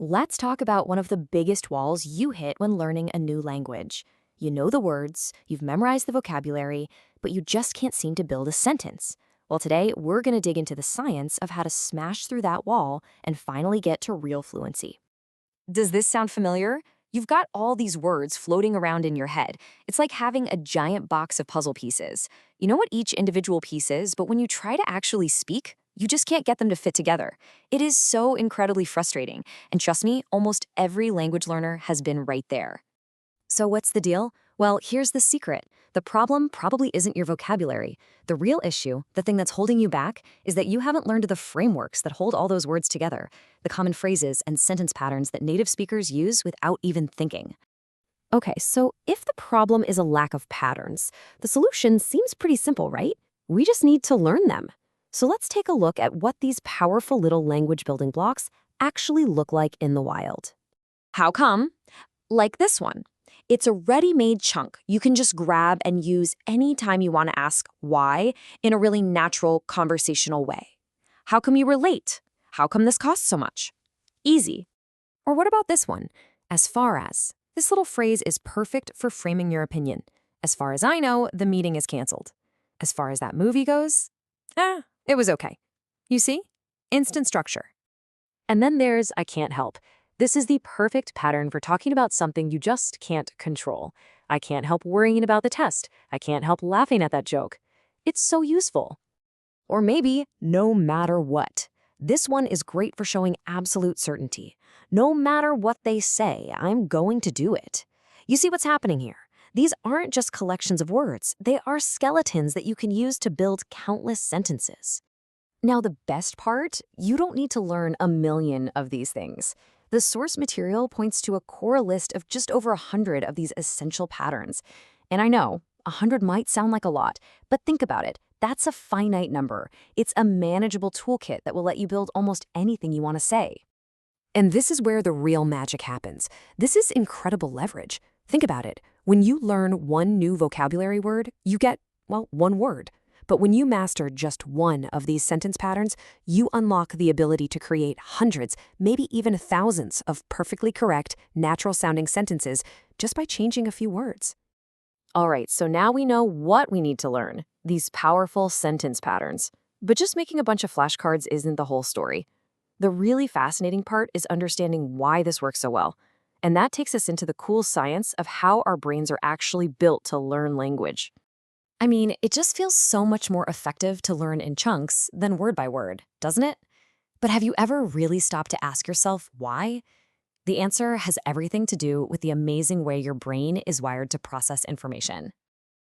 Let's talk about one of the biggest walls you hit when learning a new language. You know the words, you've memorized the vocabulary, but you just can't seem to build a sentence. Well, today we're going to dig into the science of how to smash through that wall and finally get to real fluency. Does this sound familiar? You've got all these words floating around in your head. It's like having a giant box of puzzle pieces. You know what each individual piece is, but when you try to actually speak, you just can't get them to fit together. It is so incredibly frustrating. And trust me, almost every language learner has been right there. So what's the deal? Well, here's the secret. The problem probably isn't your vocabulary. The real issue, the thing that's holding you back, is that you haven't learned the frameworks that hold all those words together, the common phrases and sentence patterns that native speakers use without even thinking. Okay, so if the problem is a lack of patterns, the solution seems pretty simple, right? We just need to learn them. So let's take a look at what these powerful little language building blocks actually look like in the wild. How come? Like this one. It's a ready-made chunk you can just grab and use anytime you want to ask why in a really natural conversational way. How come you were late? How come this costs so much? Easy. Or what about this one? As far as. This little phrase is perfect for framing your opinion. As far as I know, the meeting is canceled. As far as that movie goes, it was okay. You see? Instant structure. And then there's I can't help. This is the perfect pattern for talking about something you just can't control. I can't help worrying about the test. I can't help laughing at that joke. It's so useful. Or maybe, no matter what. This one is great for showing absolute certainty. No matter what they say, I'm going to do it. You see what's happening here? These aren't just collections of words. They are skeletons that you can use to build countless sentences. Now, the best part, you don't need to learn a million of these things. The source material points to a core list of just over 100 of these essential patterns. And I know, 100 might sound like a lot, but think about it. That's a finite number. It's a manageable toolkit that will let you build almost anything you want to say. And this is where the real magic happens. This is incredible leverage. Think about it. When you learn one new vocabulary word, you get, well, one word. But when you master just one of these sentence patterns, you unlock the ability to create hundreds, maybe even thousands of perfectly correct, natural-sounding sentences just by changing a few words. All right, so now we know what we need to learn, these powerful sentence patterns. But just making a bunch of flashcards isn't the whole story. The really fascinating part is understanding why this works so well. And that takes us into the cool science of how our brains are actually built to learn language. I mean, it just feels so much more effective to learn in chunks than word by word, doesn't it? But have you ever really stopped to ask yourself why? The answer has everything to do with the amazing way your brain is wired to process information.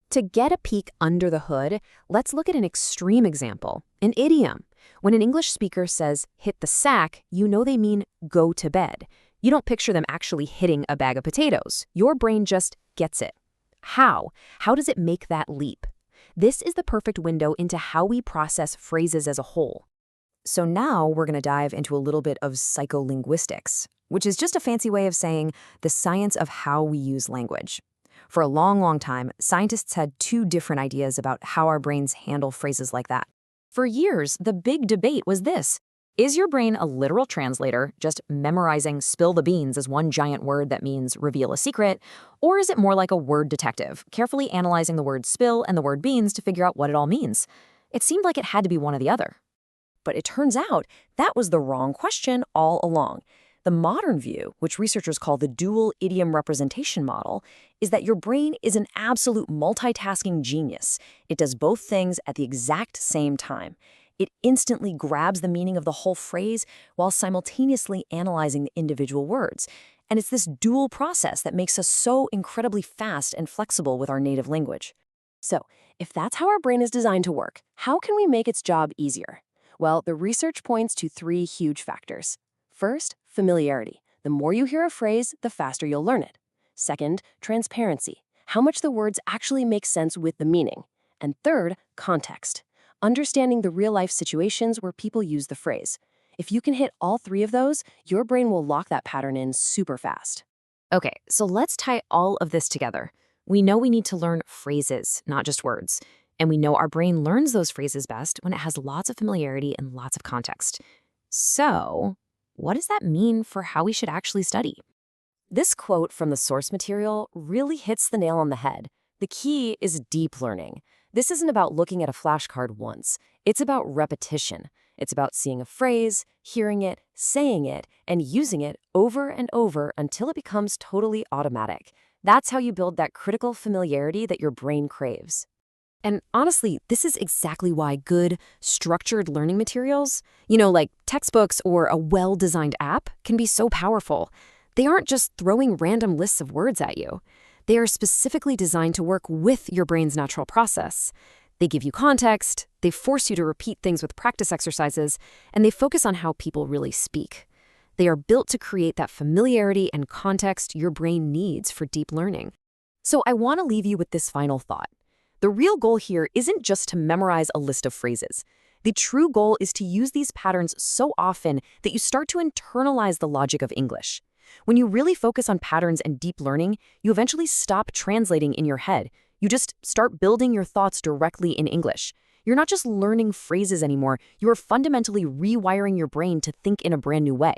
To get a peek under the hood, let's look at an extreme example, an idiom. When an English speaker says, hit the sack, you know they mean go to bed. You don't picture them actually hitting a bag of potatoes. Your brain just gets it. How? How does it make that leap? This is the perfect window into how we process phrases as a whole. So now we're going to dive into a little bit of psycholinguistics, which is just a fancy way of saying the science of how we use language. For a long, long time, scientists had two different ideas about how our brains handle phrases like that. For years, the big debate was this. Is your brain a literal translator, just memorizing spill the beans as one giant word that means reveal a secret? Or is it more like a word detective, carefully analyzing the word spill and the word beans to figure out what it all means? It seemed like it had to be one or the other. But it turns out that was the wrong question all along. The modern view, which researchers call the dual idiom representation model, is that your brain is an absolute multitasking genius. It does both things at the exact same time. It instantly grabs the meaning of the whole phrase while simultaneously analyzing the individual words. And it's this dual process that makes us so incredibly fast and flexible with our native language. So, if that's how our brain is designed to work, how can we make its job easier? Well, the research points to three huge factors. First, familiarity. The more you hear a phrase, the faster you'll learn it. Second, transparency. How much the words actually make sense with the meaning. And third, context. Understanding the real-life situations where people use the phrase. If you can hit all three of those, your brain will lock that pattern in super fast. Okay, so let's tie all of this together. We know we need to learn phrases, not just words. And we know our brain learns those phrases best when it has lots of familiarity and lots of context. So, what does that mean for how we should actually study? This quote from the source material really hits the nail on the head. The key is deep learning. This isn't about looking at a flashcard once. It's about repetition. It's about seeing a phrase, hearing it, saying it, and using it over and over until it becomes totally automatic. That's how you build that critical familiarity that your brain craves. And honestly, this is exactly why good, structured learning materials, like textbooks or a well-designed app, can be so powerful. They aren't just throwing random lists of words at you. They are specifically designed to work with your brain's natural process. They give you context, they force you to repeat things with practice exercises, and they focus on how people really speak. They are built to create that familiarity and context your brain needs for deep learning. So I want to leave you with this final thought. The real goal here isn't just to memorize a list of phrases. The true goal is to use these patterns so often that you start to internalize the logic of English. When you really focus on patterns and deep learning, you eventually stop translating in your head. You just start building your thoughts directly in English. You're not just learning phrases anymore, you are fundamentally rewiring your brain to think in a brand new way.